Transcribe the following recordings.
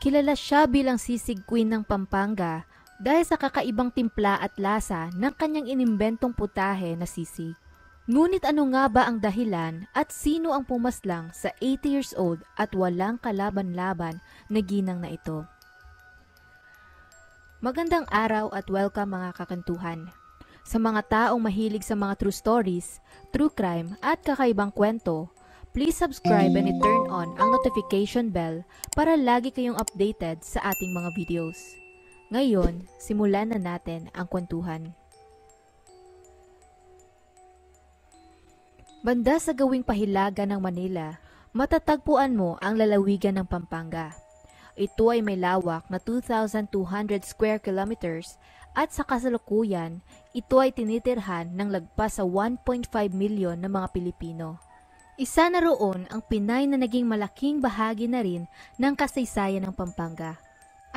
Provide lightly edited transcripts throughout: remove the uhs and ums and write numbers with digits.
Kilala siya bilang sisig queen ng Pampanga dahil sa kakaibang timpla at lasa ng kanyang inimbentong putahe na sisig. Ngunit ano nga ba ang dahilan at sino ang pumaslang sa 80 years old at walang kalaban-laban na ginang na ito? Magandang araw at welcome mga kakantuhan. Sa mga taong mahilig sa mga true stories, true crime at kakaibang kwento, please subscribe and i-turn on ang notification bell para lagi kayong updated sa ating mga videos. Ngayon, simulan na natin ang kwentuhan. Banda sa gawing pahilaga ng Manila, matatagpuan mo ang lalawigan ng Pampanga. Ito ay may lawak na 2,200 square kilometers at sa kasalukuyan, ito ay tinitirhan ng lagpas sa 1.5 milyon na mga Pilipino. Isa na roon ang Pinay na naging malaking bahagi na rin ng kasaysayan ng Pampanga.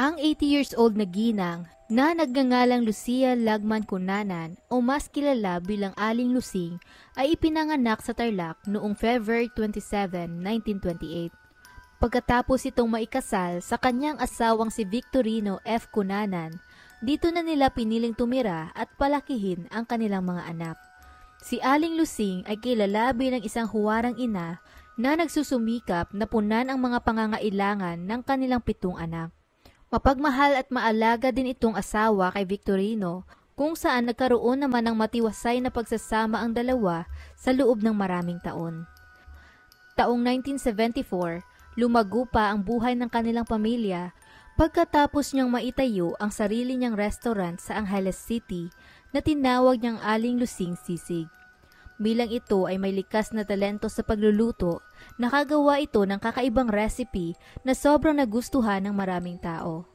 Ang 80 years old na ginang na nagngangalang Lucia Lagman Cunanan o mas kilala bilang Aling Lusing ay ipinanganak sa Tarlac noong February 27, 1928. Pagkatapos itong maikasal sa kanyang asawang si Victorino F. Cunanan, dito na nila piniling tumira at palakihin ang kanilang mga anak. Si Aling Lusing ay kilala bilang isang huwarang ina na nagsusumikap na punan ang mga pangangailangan ng kanilang 7 anak. Mapagmahal at maalaga din itong asawa kay Victorino kung saan nagkaroon naman ng matiwasay na pagsasama ang dalawa sa loob ng maraming taon. Taong 1974, lumago pa ang buhay ng kanilang pamilya pagkatapos niyang maitayo ang sarili niyang restaurant sa Angeles City na tinawag niyang Aling Lusing Sisig. Bilang ito ay may likas na talento sa pagluluto, nakagawa ito ng kakaibang recipe na sobrang nagustuhan ng maraming tao.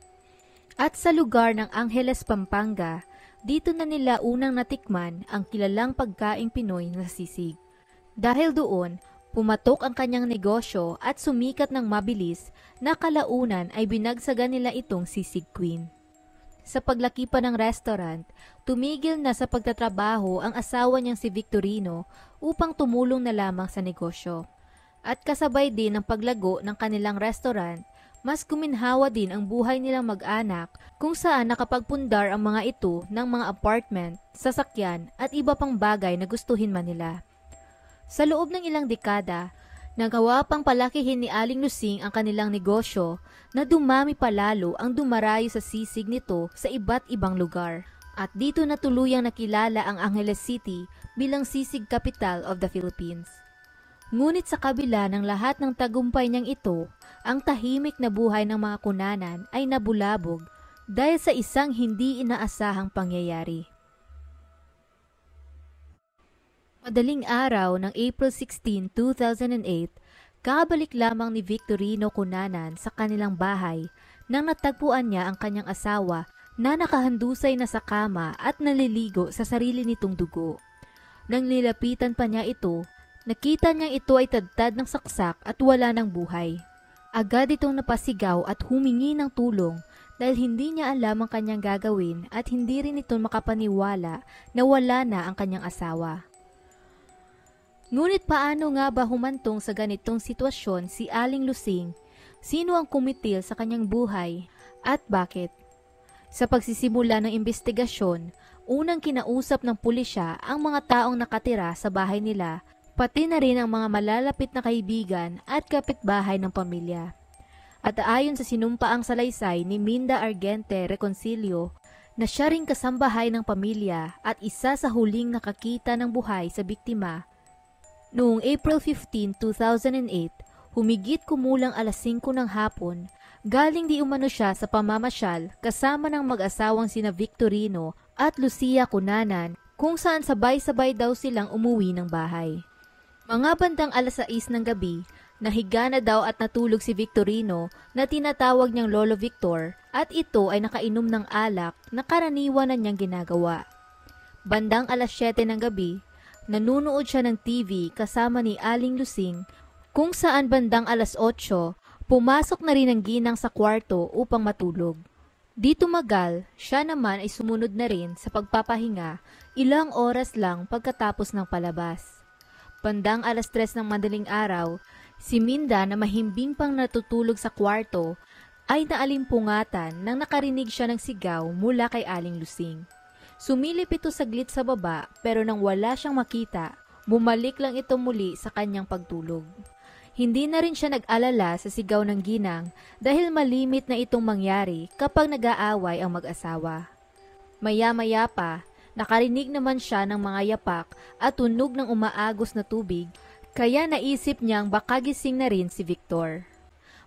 At sa lugar ng Angeles, Pampanga, dito na nila unang natikman ang kilalang pagkaing Pinoy na sisig. Dahil doon, pumatok ang kanyang negosyo at sumikat ng mabilis na kalaunan ay binagsagan nila itong Sisig Queen. Sa paglaki pa ng restaurant, tumigil na sa pagtatrabaho ang asawa niyang si Victorino upang tumulong na lamang sa negosyo. At kasabay din ang paglago ng kanilang restaurant, mas kuminhawa din ang buhay nilang mag-anak kung saan nakapagpundar ang mga ito ng mga apartment, sasakyan at iba pang bagay na gustuhin man nila. Sa loob ng ilang dekada, nagawa pang palakihin ni Aling Lusing ang kanilang negosyo na dumami palalo ang dumarayo sa sisig nito sa iba't ibang lugar. At dito na tuluyang nakilala ang Angeles City bilang sisig capital of the Philippines. Ngunit sa kabila ng lahat ng tagumpay niyang ito, ang tahimik na buhay ng mga Cunanan ay nabulabog dahil sa isang hindi inaasahang pangyayari. Madaling araw ng April 16, 2008, kakabalik lamang ni Victorino Cunanan sa kanilang bahay nang natagpuan niya ang kanyang asawa na nakahandusay na sa kama at naliligo sa sarili nitong dugo. Nang nilapitan pa niya ito, nakita niyang ito ay tadtad ng saksak at wala ng buhay. Agad itong napasigaw at humingi ng tulong dahil hindi niya alam ang kanyang gagawin at hindi rin ito makapaniwala na wala na ang kanyang asawa. Ngunit paano nga ba humantong sa ganitong sitwasyon si Aling Lusing? Sino ang kumitil sa kanyang buhay? At bakit? Sa pagsisimula ng investigasyon, unang kinausap ng pulisya ang mga taong nakatira sa bahay nila, pati na rin ang mga malalapit na kaibigan at kapitbahay ng pamilya. At ayon sa sinumpaang salaysay ni Minda Argente Reconcilio, na siya ring kasambahay ng pamilya at isa sa huling nakakita ng buhay sa biktima, noong April 15, 2008, humigit kumulang alas 5 ng hapon, galing di umano siya sa pamamasyal kasama ng mag-asawang sina Victorino at Lucia Cunanan kung saan sabay-sabay daw silang umuwi ng bahay. Mga bandang alas 6 ng gabi, nahiga na daw at natulog si Victorino na tinatawag niyang Lolo Victor at ito ay nakainom ng alak na karaniwan na niyang ginagawa. Bandang alas 7 ng gabi, nanunood siya ng TV kasama ni Aling Lusing kung saan bandang alas 8, pumasok na rin ang ginang sa kwarto upang matulog. Di tumagal, siya naman ay sumunod na rin sa pagpapahinga ilang oras lang pagkatapos ng palabas. Bandang alas 3 ng madaling araw, si Minda na mahimbing pang natutulog sa kwarto ay naalimpungatan nang nakarinig siya ng sigaw mula kay Aling Lusing. Sumilip ito saglit sa baba pero nang wala siyang makita, bumalik lang ito muli sa kanyang pagtulog. Hindi na rin siya nag-alala sa sigaw ng ginang dahil malimit na itong mangyari kapag nag-aaway ang mag-asawa. Maya-maya pa, nakarinig naman siya ng mga yapak at tunog ng umaagos na tubig, kaya naisip niyang baka gising na rin si Victor.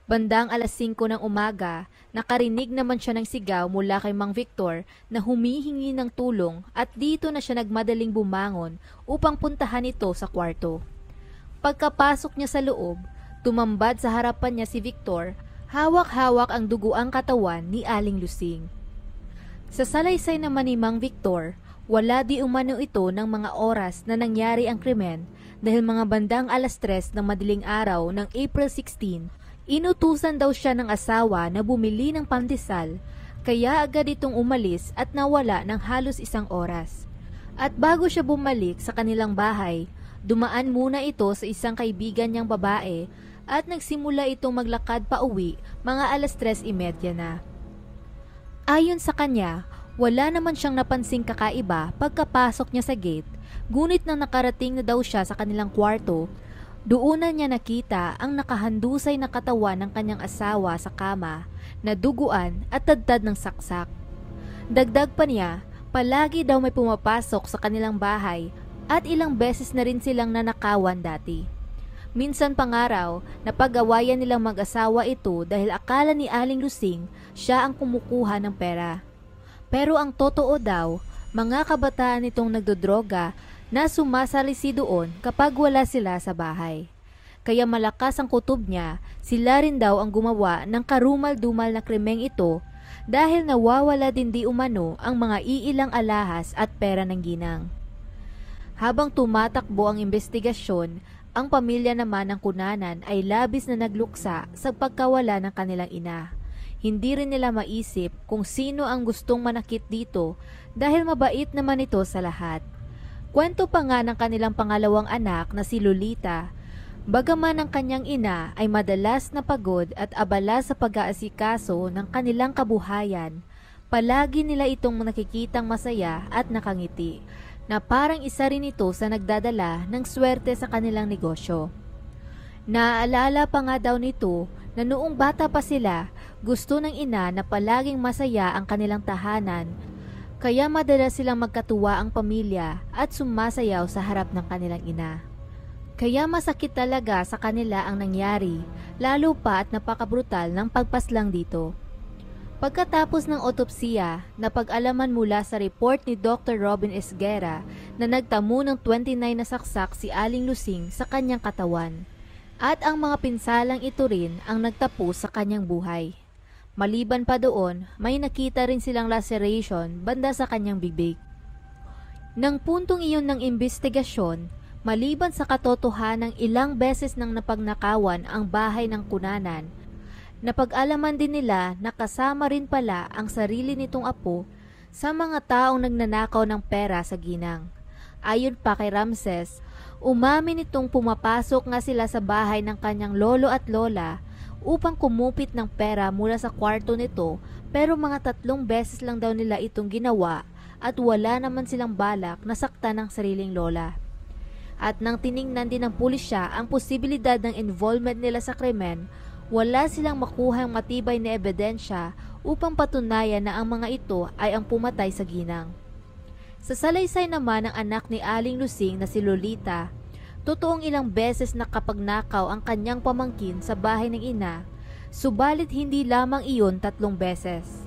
Bandang alas 5 ng umaga, nakarinig naman siya ng sigaw mula kay Mang Victor na humihingi ng tulong at dito na siya nagmadaling bumangon upang puntahan ito sa kwarto. Pagkapasok niya sa loob, tumambad sa harapan niya si Victor, hawak-hawak ang duguang katawan ni Aling Lusing. Sa salaysay naman ni Mang Victor, wala di umano ito ng mga oras na nangyari ang krimen dahil mga bandang alas 3 ng madaling araw ng April 16, inutusan daw siya ng asawa na bumili ng pandesal, kaya agad itong umalis at nawala ng halos 1 oras. At bago siya bumalik sa kanilang bahay, dumaan muna ito sa isang kaibigan niyang babae at nagsimula itong maglakad pa uwi mga alas 3:30 na. Ayon sa kanya, wala naman siyang napansing kakaiba pagkapasok niya sa gate, ngunit nang nakarating na daw siya sa kanilang kwarto, doon na niya nakita ang nakahandusay na katawan ng kanyang asawa sa kama na duguan at tadtad ng saksak. Dagdag pa niya, palagi daw may pumapasok sa kanilang bahay at ilang beses na rin silang nanakawan dati. Minsan pangaraw, napag-awayan nilang mag-asawa ito dahil akala ni Aling Lusing siya ang kumukuha ng pera. Pero ang totoo daw, mga kabataan itong nagdodroga na sumasalisi doon kapag wala sila sa bahay. Kaya malakas ang kutob niya, sila rin daw ang gumawa ng karumal-dumal na krimeng ito dahil nawawala din di umano ang mga iilang alahas at pera ng ginang. Habang tumatakbo ang investigasyon, ang pamilya naman ng kunanan ay labis na nagluksa sa pagkawala ng kanilang ina. Hindi rin nila maisip kung sino ang gustong manakit dito dahil mabait naman ito sa lahat. Kwento pa nga ng kanilang pangalawang anak na si Lolita, bagaman ang kanyang ina ay madalas na pagod at abala sa pag-aasikaso ng kanilang kabuhayan, palagi nila itong nakikitang masaya at nakangiti, na parang isa rin ito sa nagdadala ng swerte sa kanilang negosyo. Naaalala pa nga daw nito na noong bata pa sila, gusto ng ina na palaging masaya ang kanilang tahanan, kaya madalas silang magkatuwa ang pamilya at sumasayaw sa harap ng kanilang ina. Kaya masakit talaga sa kanila ang nangyari, lalo pa at napakabrutal ng pagpaslang dito. Pagkatapos ng otopsiya, napag-alaman mula sa report ni Dr. Robin Esguera na nagtamo ng 29 na saksak si Aling Lusing sa kanyang katawan. At ang mga pinsalang ito rin ang nagtapos sa kanyang buhay. Maliban pa doon, may nakita rin silang laceration banda sa kanyang bibig. Nang puntong iyon ng investigasyon, maliban sa katotohanang ilang beses nang napagnakawan ang bahay ng kunanan, napag-alaman din nila na kasama rin pala ang sarili nitong apo sa mga taong nagnanakaw ng pera sa ginang. Ayon pa kay Ramses, umamin itong pumapasok nga sila sa bahay ng kanyang lolo at lola upang kumupit ng pera mula sa kwarto nito, pero mga 3 beses lang daw nila itong ginawa at wala naman silang balak na saktan ng sariling lola. At nang tiningnan din ng pulisya ang posibilidad ng involvement nila sa krimen, wala silang makuhang matibay na ebidensya upang patunayan na ang mga ito ay ang pumatay sa ginang. Sa salaysay naman ng anak ni Aling Lusing na si Lolita, totoong ilang beses nakapagnakaw ang kanyang pamangkin sa bahay ng ina, subalit hindi lamang iyon 3 beses.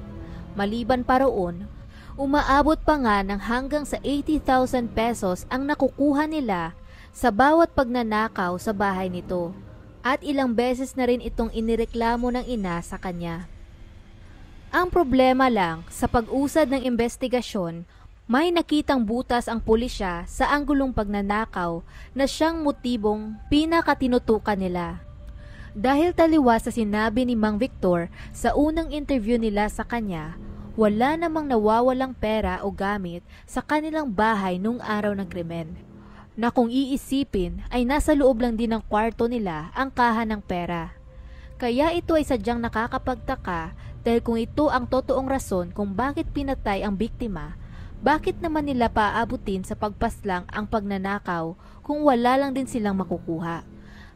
Maliban pa roon, umaabot pa nga ng hanggang sa 80,000 pesos ang nakukuha nila sa bawat pagnanakaw sa bahay nito, at ilang beses na rin itong inireklamo ng ina sa kanya. Ang problema lang, sa pag-usad ng investigasyon, may nakitang butas ang pulisya sa anggulong pagnanakaw na siyang motibong pinakatinutukan nila. Dahil taliwas sa sinabi ni Mang Victor sa unang interview nila sa kanya, wala namang nawawalang pera o gamit sa kanilang bahay nung araw ng krimen, na kung iisipin ay nasa loob lang din ng kwarto nila ang kaha ng pera. Kaya ito ay sadyang nakakapagtaka dahil kung ito ang totoong rason kung bakit pinatay ang biktima, bakit naman nila paaabutin sa pagpaslang ang pagnanakaw kung wala lang din silang makukuha?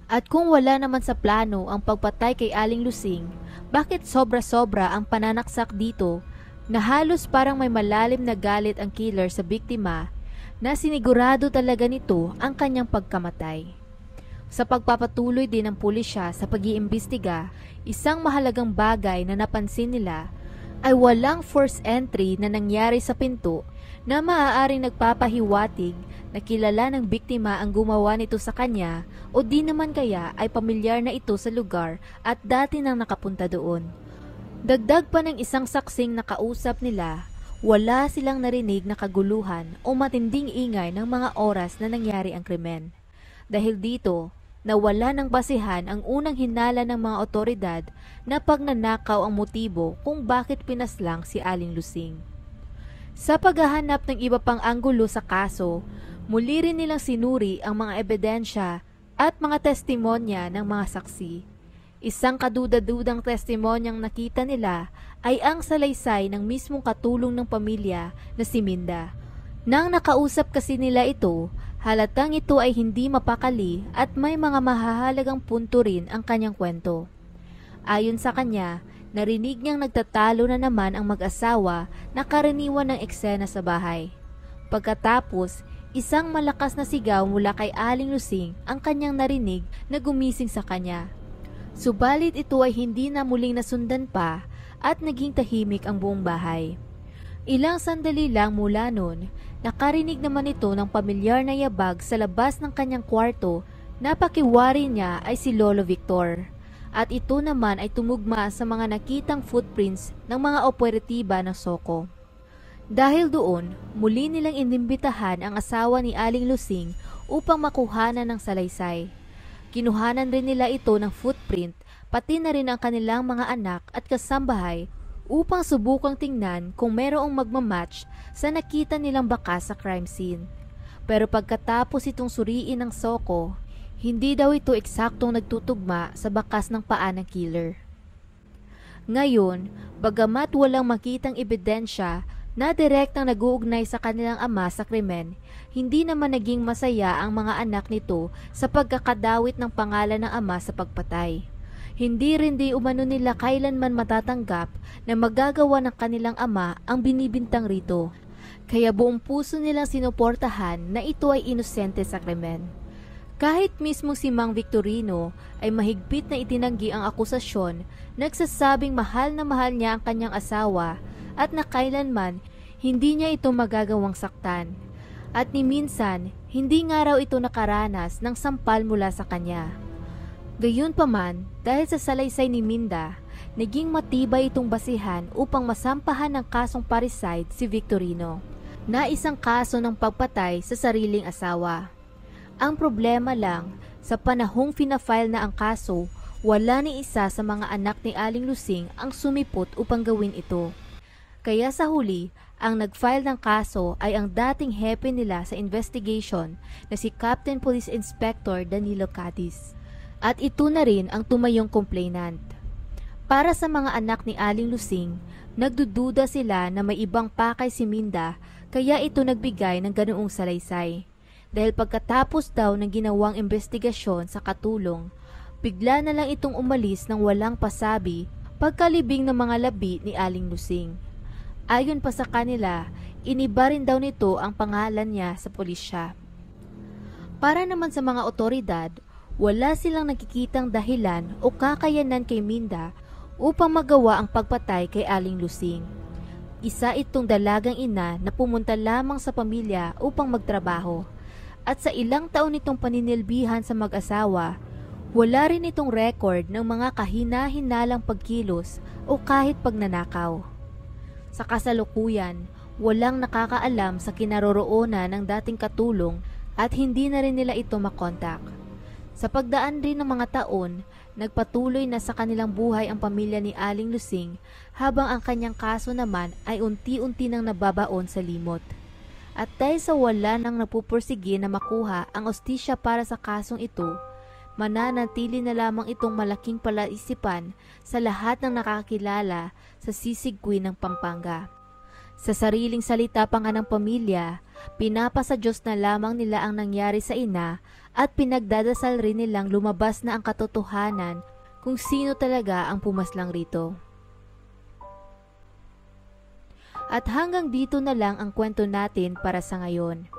At kung wala naman sa plano ang pagpatay kay Aling Lusing, bakit sobra-sobra ang pananaksak dito na halos parang may malalim na galit ang killer sa biktima na sinigurado talaga nito ang kanyang pagkamatay? Sa pagpapatuloy din ng pulisya sa pag-iimbestiga, isang mahalagang bagay na napansin nila ay walang forced entry na nangyari sa pinto na maaaring nagpapahiwatig na kilala ng biktima ang gumawa nito sa kanya o di naman kaya ay pamilyar na ito sa lugar at dati nang nakapunta doon. Dagdag pa ng isang saksing nakausap nila, wala silang narinig na kaguluhan o matinding ingay ng mga oras na nangyari ang krimen. Dahil dito, nawala ng basihan ang unang hinala ng mga otoridad na pagnanakaw ang motibo kung bakit pinaslang si Aling Lusing. Sa paghahanap ng iba pang anggulo sa kaso, muli rin nilang sinuri ang mga ebidensya at mga testimonya ng mga saksi. Isang kaduda-dudang testimonyang nakita nila ay ang salaysay ng mismong katulong ng pamilya na si Minda. Nang nakausap kasi nila ito, halatang ito ay hindi mapakali at may mga mahahalagang punto rin ang kanyang kwento. Ayon sa kanya, narinig niyang nagtatalo na naman ang mag-asawa na karaniwan ng eksena sa bahay. Pagkatapos, isang malakas na sigaw mula kay Aling Lusing ang kanyang narinig na gumising sa kanya. Subalit ito ay hindi na muling nasundan pa at naging tahimik ang buong bahay. Ilang sandali lang mula noon, nakarinig naman ito ng pamilyar na yabag sa labas ng kanyang kwarto na pakiwari niya ay si Lolo Victor. At ito naman ay tumugma sa mga nakitang footprints ng mga operatiba ng Soko. Dahil doon, muli nilang inimbitahan ang asawa ni Aling Lusing upang makuhanan ng salaysay. Kinuhanan rin nila ito ng footprint, pati na rin ang kanilang mga anak at kasambahay upang subukang tingnan kung merong magmamatch sa nakita nilang bakas sa crime scene. Pero pagkatapos itong suriin ng Soko, hindi daw ito eksaktong nagtutugma sa bakas ng paa ng killer. Ngayon, bagamat walang makitang ebidensya na direktang nag-uugnay sa kanilang ama sa krimen, hindi naman naging masaya ang mga anak nito sa pagkakadawit ng pangalan ng ama sa pagpatay. Hindi rin di umano nila kailanman matatanggap na magagawa ng kanilang ama ang binibintang rito. Kaya buong puso nilang sinuportahan na ito ay inosente sa krimen. Kahit mismo si Mang Victorino ay mahigpit na itinanggi ang akusasyon, nagsasabing mahal na mahal niya ang kanyang asawa at na kailanman hindi niya ito magagawang saktan. At ni minsan, hindi nga raw ito nakaranas ng sampal mula sa kanya. Gayunpaman, dahil sa salaysay ni Minda, naging matibay itong basihan upang masampahan ng kasong parricide si Victorino, na isang kaso ng pagpatay sa sariling asawa. Ang problema lang, sa panahong fina-file na ang kaso, wala ni isa sa mga anak ni Aling Lusing ang sumipot upang gawin ito. Kaya sa huli, ang nag-file ng kaso ay ang dating hepe nila sa investigation na si Captain Police Inspector Danilo Cadiz. At ito na rin ang tumayong complainant. Para sa mga anak ni Aling Lusing, nagdududa sila na may ibang pakay si Minda kaya ito nagbigay ng ganoong salaysay. Dahil pagkatapos daw ng ginawang investigasyon sa katulong, bigla na lang itong umalis ng walang pasabi pagkalibing ng mga labi ni Aling Lusing. Ayon pa sa kanila, iniba rin daw nito ang pangalan niya sa pulisya. Para naman sa mga otoridad, wala silang nakikitang dahilan o kakayanan kay Minda upang magawa ang pagpatay kay Aling Lusing. Isa itong dalagang ina na pumunta lamang sa pamilya upang magtrabaho. At sa ilang taon nitong paninilbihan sa mag-asawa, wala rin itong record ng mga kahina-hinalang pagkilos o kahit pagnanakaw. Sa kasalukuyan, walang nakakaalam sa kinaroroonan ng dating katulong at hindi na rin nila ito makontak. Sa pagdaan rin ng mga taon, nagpatuloy na sa kanilang buhay ang pamilya ni Aling Lusing habang ang kanyang kaso naman ay unti-unti nang nababaon sa limot. At dahil sa wala nang napupursige na makuha ang ostisya para sa kasong ito, mananatili na lamang itong malaking palaisipan sa lahat ng nakakilala sa Sisig Queen ng Pampanga. Sa sariling salita pa nga ng pamilya, pinapasa Diyos na lamang nila ang nangyari sa ina at pinagdadasal rin nilang lumabas na ang katotohanan kung sino talaga ang pumaslang rito. At hanggang dito na lang ang kwento natin para sa ngayon.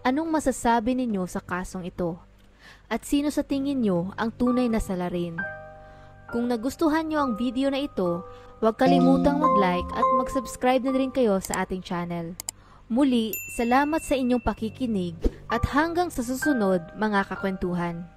Anong masasabi ninyo sa kasong ito? At sino sa tingin nyo ang tunay na salarin? Kung nagustuhan nyo ang video na ito, huwag kalimutang mag-like at mag-subscribe na rin kayo sa ating channel. Muli, salamat sa inyong pakikinig at hanggang sa susunod mga kakwentuhan.